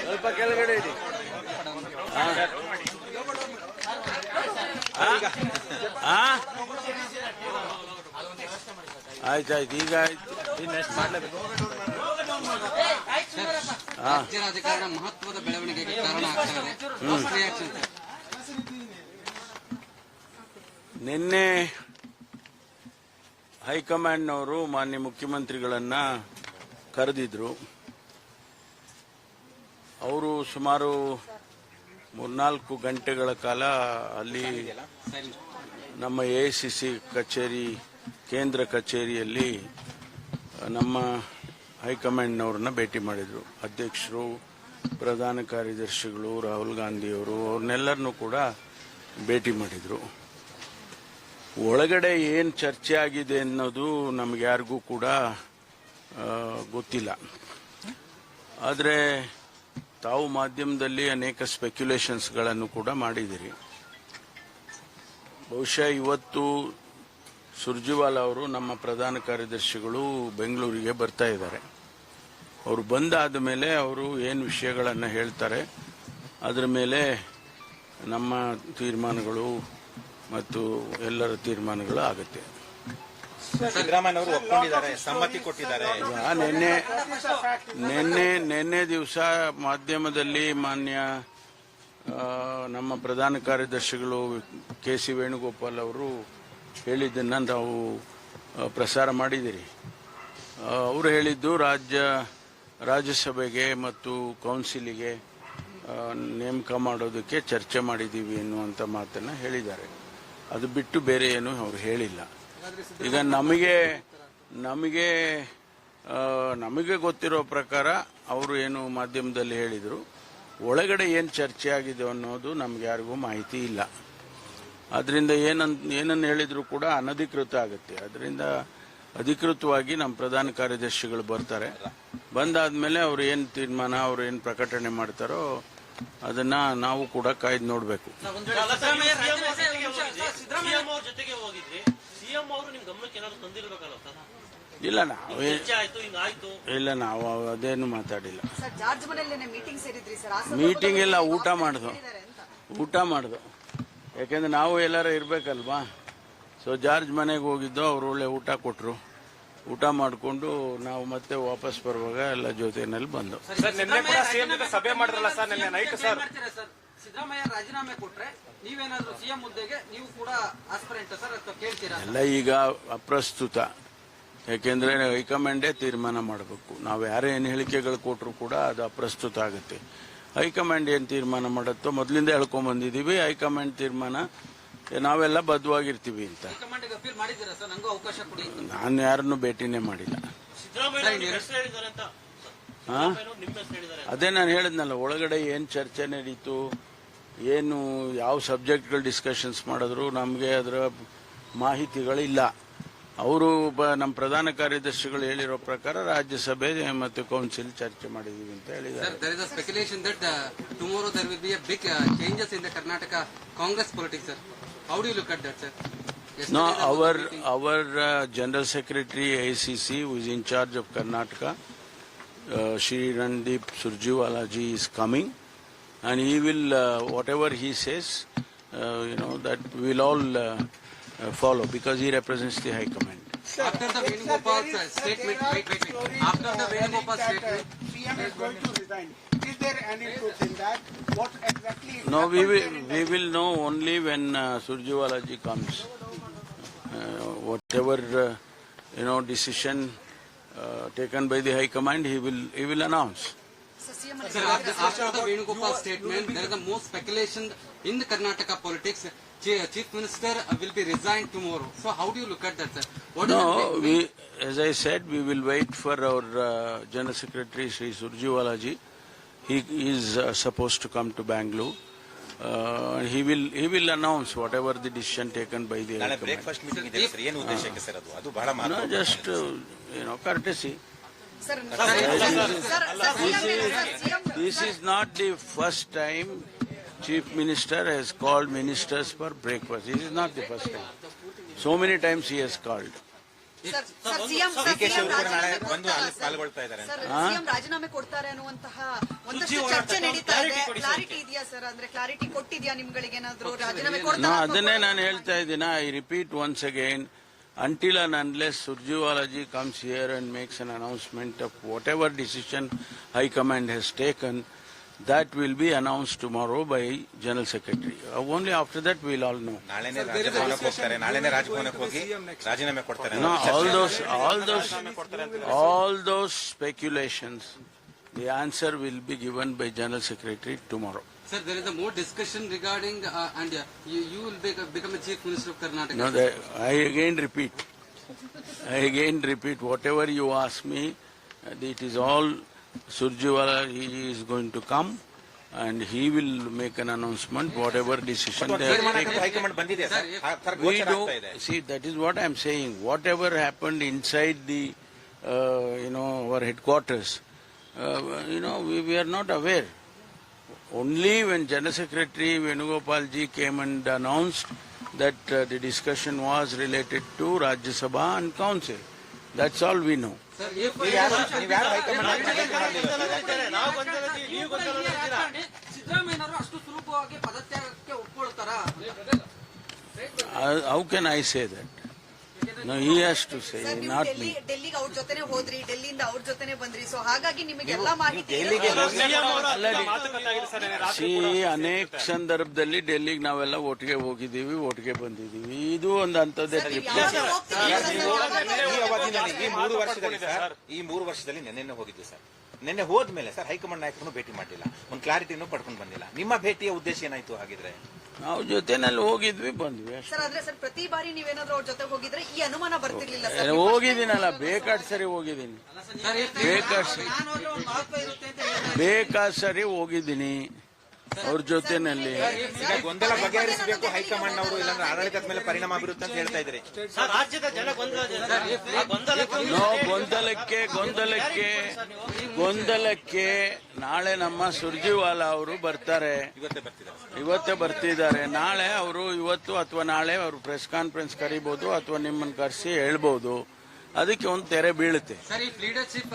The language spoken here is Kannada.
ಸ್ವಲ್ಪ ಕೆಳಗಡೆ ಇಡಿ. ಆಯ್ತಾಯ್ತು, ಈಗ ಆಯ್ತು. ಇನ್ನೆಷ್ಟು ಮಾಡಲೇಬೇಕು? ರಾಜ್ಯ ರಾಜಕಾರಣ ಮಹತ್ವದ ಬೆಳವಣಿಗೆಗೆ ಕಾರಣ ಆಗ್ತದೆ. ನಿನ್ನೆ ಹೈಕಮಾಂಡ್ನವರು ಮಾನ್ಯ ಮುಖ್ಯಮಂತ್ರಿಗಳನ್ನ ಕರೆದಿದ್ರು. ಅವರು ಸುಮಾರು 3-4 ಗಂಟೆಗಳ ಕಾಲ ಅಲ್ಲಿ ನಮ್ಮ ಎಐಸಿಸಿ ಕಚೇರಿ, ಕೇಂದ್ರ ಕಚೇರಿಯಲ್ಲಿ ನಮ್ಮ ಹೈಕಮಾಂಡ್ನವ್ರನ್ನ ಭೇಟಿ ಮಾಡಿದ್ರು. ಅಧ್ಯಕ್ಷರು, ಪ್ರಧಾನ ಕಾರ್ಯದರ್ಶಿಗಳು, ರಾಹುಲ್ ಗಾಂಧಿಯವರು, ಅವ್ರನ್ನೆಲ್ಲರನ್ನೂ ಕೂಡ ಭೇಟಿ ಮಾಡಿದ್ರು. ಒಳಗಡೆ ಏನು ಚರ್ಚೆ ಆಗಿದೆ ಅನ್ನೋದು ನಮ್ಗೆ ಯಾರಿಗೂ ಕೂಡ ಗೊತ್ತಿಲ್ಲ. ಆದರೆ ತಾವು ಮಾಧ್ಯಮದಲ್ಲಿ ಅನೇಕ ಸ್ಪೆಕ್ಯುಲೇಷನ್ಸ್ಗಳನ್ನು ಕೂಡ ಮಾಡಿದಿರಿ. ಬಹುಶಃ ಇವತ್ತು ಸುರ್ಜೇವಾಲಾ ಅವರು, ನಮ್ಮ ಪ್ರಧಾನ ಕಾರ್ಯದರ್ಶಿಗಳು ಬೆಂಗಳೂರಿಗೆ ಬರ್ತಾ ಇದ್ದಾರೆ. ಅವರು ಬಂದಾದ ಮೇಲೆ ಅವರು ಏನು ವಿಷಯಗಳನ್ನು ಹೇಳ್ತಾರೆ ಅದರ ಮೇಲೆ ನಮ್ಮ ತೀರ್ಮಾನಗಳು ಮತ್ತು ಎಲ್ಲರ ತೀರ್ಮಾನಗಳು ಆಗುತ್ತೆ. ಸಿದ್ದರಾಮಯ್ಯ ಅವರು ಒಪ್ಪಿಕೊಂಡಿದ್ದಾರೆ, ಸಮ್ಮತಿ ಕೊಟ್ಟಿದ್ದಾರೆ. ನಿನ್ನೆ ದಿವಸ ಮಾಧ್ಯಮದಲ್ಲಿ ಮಾನ್ಯ ನಮ್ಮ ಪ್ರಧಾನ ಕಾರ್ಯದರ್ಶಿಗಳು ಕೆ ಸಿ ವೇಣುಗೋಪಾಲ್ ಅವರು ಹೇಳಿದ್ದನ್ನು ನಾವು ಪ್ರಸಾರ ಮಾಡಿದಿರಿ. ಅವರು ಹೇಳಿದ್ದು ರಾಜ್ಯಸಭೆಗೆ ಮತ್ತು ಕೌನ್ಸಿಲಿಗೆ ನೇಮಕ ಮಾಡೋದಕ್ಕೆ ಚರ್ಚೆ ಮಾಡಿದ್ದೀವಿ ಎನ್ನುವಂಥ ಮಾತನ್ನು ಹೇಳಿದ್ದಾರೆ. ಅದು ಬಿಟ್ಟು ಬೇರೆ ಏನು ಅವರು ಹೇಳಿಲ್ಲ. ಈಗ ನಮಗೆ ಗೊತ್ತಿರೋ ಪ್ರಕಾರ ಅವರು ಏನು ಮಾಧ್ಯಮದಲ್ಲಿ ಹೇಳಿದರು, ಒಳಗಡೆ ಏನು ಚರ್ಚೆ ಆಗಿದೆ ಅನ್ನೋದು ನಮ್ಗೆ ಯಾರಿಗೂ ಮಾಹಿತಿ ಇಲ್ಲ. ಅದರಿಂದ ಏನನ್ನು ಹೇಳಿದ್ರು ಕೂಡ ಅನಧಿಕೃತ ಆಗುತ್ತೆ. ಅದರಿಂದ ಅಧಿಕೃತವಾಗಿ ನಮ್ಮ ಪ್ರಧಾನ ಕಾರ್ಯದರ್ಶಿಗಳು ಬರ್ತಾರೆ. ಬಂದಾದ್ಮೇಲೆ ಅವ್ರು ಏನು ತೀರ್ಮಾನ, ಅವ್ರು ಏನು ಪ್ರಕಟಣೆ ಮಾಡ್ತಾರೋ ಅದನ್ನ ನಾವು ಕೂಡ ಕಾಯ್ದು ನೋಡಬೇಕು. ಇಲ್ಲ, ನಾವು ಅದೇನು ಮಾತಾಡಿಲ್ಲ. ಮೀಟಿಂಗ್ ಎಲ್ಲ ಊಟ ಮಾಡ್ದು. ಯಾಕೆಂದ್ರೆ ನಾವು ಎಲ್ಲಾರ ಇರ್ಬೇಕಲ್ವಾ. ಸೊ ಜಾರ್ಜ್ ಮನೆಗೆ ಹೋಗಿದ್ದು, ಅವ್ರು ಒಳ್ಳೆ ಊಟ ಕೊಟ್ರು. ಊಟ ಮಾಡಿಕೊಂಡು ನಾವು ಮತ್ತೆ ವಾಪಸ್ ಬರುವಾಗ ಎಲ್ಲ ಜೊತೆನಲ್ಲಿ ಬಂದು. ಸಭೆ ಮಾಡಿದ್ರಲ್ಲ ಸರ್ ನಿನ್ನೆ ನೈಟ್. ಸರ್ ಸಿದ್ದರಾಮಯ್ಯ ರಾಜೀನಾಮೆ ಕೊಟ್ರೆ ನೀವೇನಾದ್ರೂ ಸಿಎಂ ಹುದ್ದೆಗೆ ನೀವು ಕೂಡ ಆಸ್ಪರೆಂಟ್ ಸರ್ ಅಂತ ಕೇಳ್ತೀರಾ? ಎಲ್ಲ ಈಗ ಅಪ್ರಸ್ತುತ. ಯಾಕೆಂದ್ರೆ ಹೈಕಮಾಂಡೇ ತೀರ್ಮಾನ ಮಾಡಬೇಕು. ನಾವು ಯಾರೇ ಏನು ಹೇಳಿಕೆಗಳು ಕೊಟ್ಟರು ಕೂಡ ಅದು ಅಪ್ರಸ್ತುತ ಆಗುತ್ತೆ. ಹೈಕಮಾಂಡ್ ಏನು ತೀರ್ಮಾನ ಮಾಡುತ್ತೋ ಮೊದಲಿಂದ ಹೇಳ್ಕೊಂಡ್ ಬಂದಿದ್ದೀವಿ. ಹೈಕಮಾಂಡ್ ತೀರ್ಮಾನ ನಾವೆಲ್ಲ ಬದ್ಧವಾಗಿರ್ತೀವಿ ಅಂತ. ನಾನು ಯಾರನ್ನು ಭೇಟಿನೇ ಮಾಡಿಲ್ಲ. ಅದೇ ನಾನು ಹೇಳಿದ್ನಲ್ಲ, ಒಳಗಡೆ ಏನು ಚರ್ಚೆ ನಡೀತು, ಏನು ಯಾವ ಸಬ್ಜೆಕ್ಟ್ಗಳು ಡಿಸ್ಕಷನ್ಸ್ ಮಾಡಿದ್ರು ನಮಗೆ ಅದರ ಮಾಹಿತಿಗಳಿಲ್ಲ. ಅವರು ನಮ್ಮ ಪ್ರಧಾನ ಕಾರ್ಯದರ್ಶಿಗಳು ಹೇಳಿರೋ ಪ್ರಕಾರ ರಾಜ್ಯಸಭೆ ಮತ್ತು ಕೌನ್ಸಿಲ್ ಚರ್ಚೆ ಮಾಡಿದೀವಿ ಅಂತ ಹೇಳಿದ್ದಾರೆ. How do you look at that, sir? No, our General Secretary AICC, who is in charge of Karnataka, Shri Randeep Surjewala ji is coming, and he will, whatever he says, that we will all follow, because he represents the High Command. After the Venugopal statement, after the Venugopal statement, CM is going to resign. Is there any truth in that? What exactly? No, we will know only when Surjewala ji comes. Whatever decision taken by the High Command, he will announce. Sir, after the Venugopal statement, there is the most speculation in the Karnataka politics. Chief Minister will be resigned tomorrow. So how do you look at that, sir? As I said, we will wait for our General Secretary Shri Surjewala ji. He is supposed to come to Bangalore. He will announce whatever the decision taken by the High Command. Breakfast meeting ಇದೆ ಸರ್, ಏನು ಉದ್ದೇಶಕ್ಕೆ ಸರ್ ಅದು ಬಹಳ No, just courtesy. This is not the first time Chief Minister has called ministers for breakfast. This is not the first time. So many times he has called. Sir CM D K Shiva ಕೂಡ ನಾಳೆ ಬಂದು ಅಲ್ಲಿ ಪಾಲ್ಗೊಳ್ತಾ ಇದ್ದಾರೆ. ಸರ್ ಸಿಎಂ ರಾಜೀನಾಮೆ ಕೊಡ್ತಾರೆ ಅನ್ನುವಂತಹ ಒಂದಷ್ಟು ಚರ್ಚೆ ನಡೀತಾ ಇದೆ. ಕ್ಲಾರಿಟಿ ಇದೆಯಾ ಸರ್? ಅಂದ್ರೆ ಕ್ಲಾರಿಟಿ ಕೊಟ್ಟಿದ್ಯಾ ನಿಮ್ಗಳಿಗೆ ಏನಾದ್ರು ರಾಜೀನಾಮೆ ಕೊಡ್ತಾರೆ? ಅದನ್ನೇ ನಾನು ಹೇಳ್ತಾ ಇದ್ದೀನಿ. I repeat once again, until and unless Surjewala ji comes here and makes an announcement of whatever decision High Command has taken, that will be announced tomorrow by General Secretary. Only after that we will all know. ನಾಳೆನೇ ರಾಜಭವನಕ್ಕೆ ಹೋಗ್ತಾರೆ, ನಾಳೆನೇ ರಾಜಭವನಕ್ಕೆ ಹೋಗಿ ರಾಜೀನಾಮೆ ಕೊಡ್ತಾರೆ. No, all those speculations, the answer will be given by General Secretary tomorrow. Sir, there is a more discussion regarding and you will become a Chief Minister of Karnataka. No, I again repeat, whatever you ask me, it is all Surjewala. He is going to come and he will make an announcement, whatever decision they are taking. High command ಬಂದಿದೆ sir, We do, see, that is what I am saying. Whatever happened inside the, our headquarters, we are not aware. Only when General Secretary Venugopal ji came and announced that the discussion was related to Rajya Sabha and Council. That's all we know. Sir, if ಸಿದ್ದರಾಮಯ್ಯನವರು ಅಷ್ಟು ಸುಲಭವಾಗಿ ಪದತ್ಯಾಗಕ್ಕೆ ಒಪ್ಪಿಕೊಳ್ತಾರಾ? How can I say that? No, he has to say, sir ನೀವು not me. ಡೆಲ್ಲಿಗೆ ಅವ್ರ ಜೊತೆನೆ ಹೋದ್ರಿ, ಡೆಲ್ಲಿಯಿಂದ ಅವ್ರ ಜೊತೆನೆ ಬಂದ್ರಿ, ಸೊ ಹಾಗಾಗಿ ನಿಮಗೆ ಎಲ್ಲಾ ಮಾಹಿತಿ ಅನೇಕ ಸಂದರ್ಭದಲ್ಲಿ ಡೆಲ್ಲಿಗೆ ನಾವೆಲ್ಲ ಒಟ್ಟಿಗೆ ಹೋಗಿದ್ದೀವಿ, ಒಟ್ಟಿಗೆ ಬಂದಿದ್ದೀವಿ. ಇದು ಒಂದು ಅಂತದ್ದೇ ಟ್ರಿಪ್. ಈ ಅವಧಿಯಲ್ಲಿ ಈ 3 ವರ್ಷದಲ್ಲಿ ನಿನ್ನೆ ಹೋಗಿದ್ವಿ ಸರ್. ನಿನ್ನೆ ಹೋದ್ಮೇಲೆ ಸರ್ ಹೈಕಮಾಂಡ್ ನಾಯಕರನ್ನು ಭೇಟಿ ಮಾಡಲಿಲ್ಲ, ಒಂದು ಕ್ಲಾರಿಟಿನೂ ಪಡ್ಕೊಂಡು ಬಂದಿಲ್ಲ. ನಿಮ್ಮ ಭೇಟಿಯ ಉದ್ದೇಶ ಏನಾಯ್ತು ಹಾಗಿದ್ರೆ? ನಾವು ಜೊತೆನಲ್ಲಿ ಹೋಗಿದ್ವಿ, ಬಂದ್ವಿ ಅಷ್ಟೇ. ಸರ್ ಆದ್ರೆ ಸರ್ ಪ್ರತಿ ಬಾರಿ ನೀವೇನಾದ್ರೂ ಅವ್ರ ಜೊತೆ ಹೋಗಿದ್ರೆ ಈ ಅನುಮಾನ ಬರ್ತಿರ್ಲಿಲ್ಲ ಸರ್? ಹೋಗಿದ್ದೀನಲ್ಲ, ಬೇಕಾದ ಸರಿ ಹೋಗಿದ್ದೀನಿ, ಬೇಕಾದ ಸರಿ ಹೋಗಿದ್ದೀನಿ ಅವ್ರ ಜೊತೆನಲ್ಲಿ. ಈಗ ಗೊಂದಲ ಬಗೆಹರಿಸಬೇಕು ಹೈಕಮಾಂಡ್ ಅವರು, ಇಲ್ಲಾಂದ್ರೆ ಆಡಳಿತದ ಮೇಲೆ ಪರಿಣಾಮ ಬೀರುತ್ತೆ ಅಂತ ಹೇಳ್ತಾ ಇದ್ರಿ. ಗೊಂದಲಕ್ಕೆ ನಾಳೆ ನಮ್ಮ ಸುರ್ಜೇವಾಲಾ ಅವರು ಬರ್ತಾರೆ, ಇವತ್ತೇ ಬರ್ತಿದ್ದಾರೆ. ನಾಳೆ ಅವರು ಇವತ್ತು ಅಥವಾ ನಾಳೆ ಅವರು ಪ್ರೆಸ್ ಕಾನ್ಫರೆನ್ಸ್ ಕರಿಬಹುದು ಅಥವಾ ನಿಮ್ಮನ್ನು ಕರೆಸಿ ಹೇಳ್ಬಹುದು. ಅದಕ್ಕೆ ಒಂದು ತೆರೆ ಬೀಳುತ್ತೆ. ಸರ್, ಈ ಲೀಡರ್ಶಿಪ್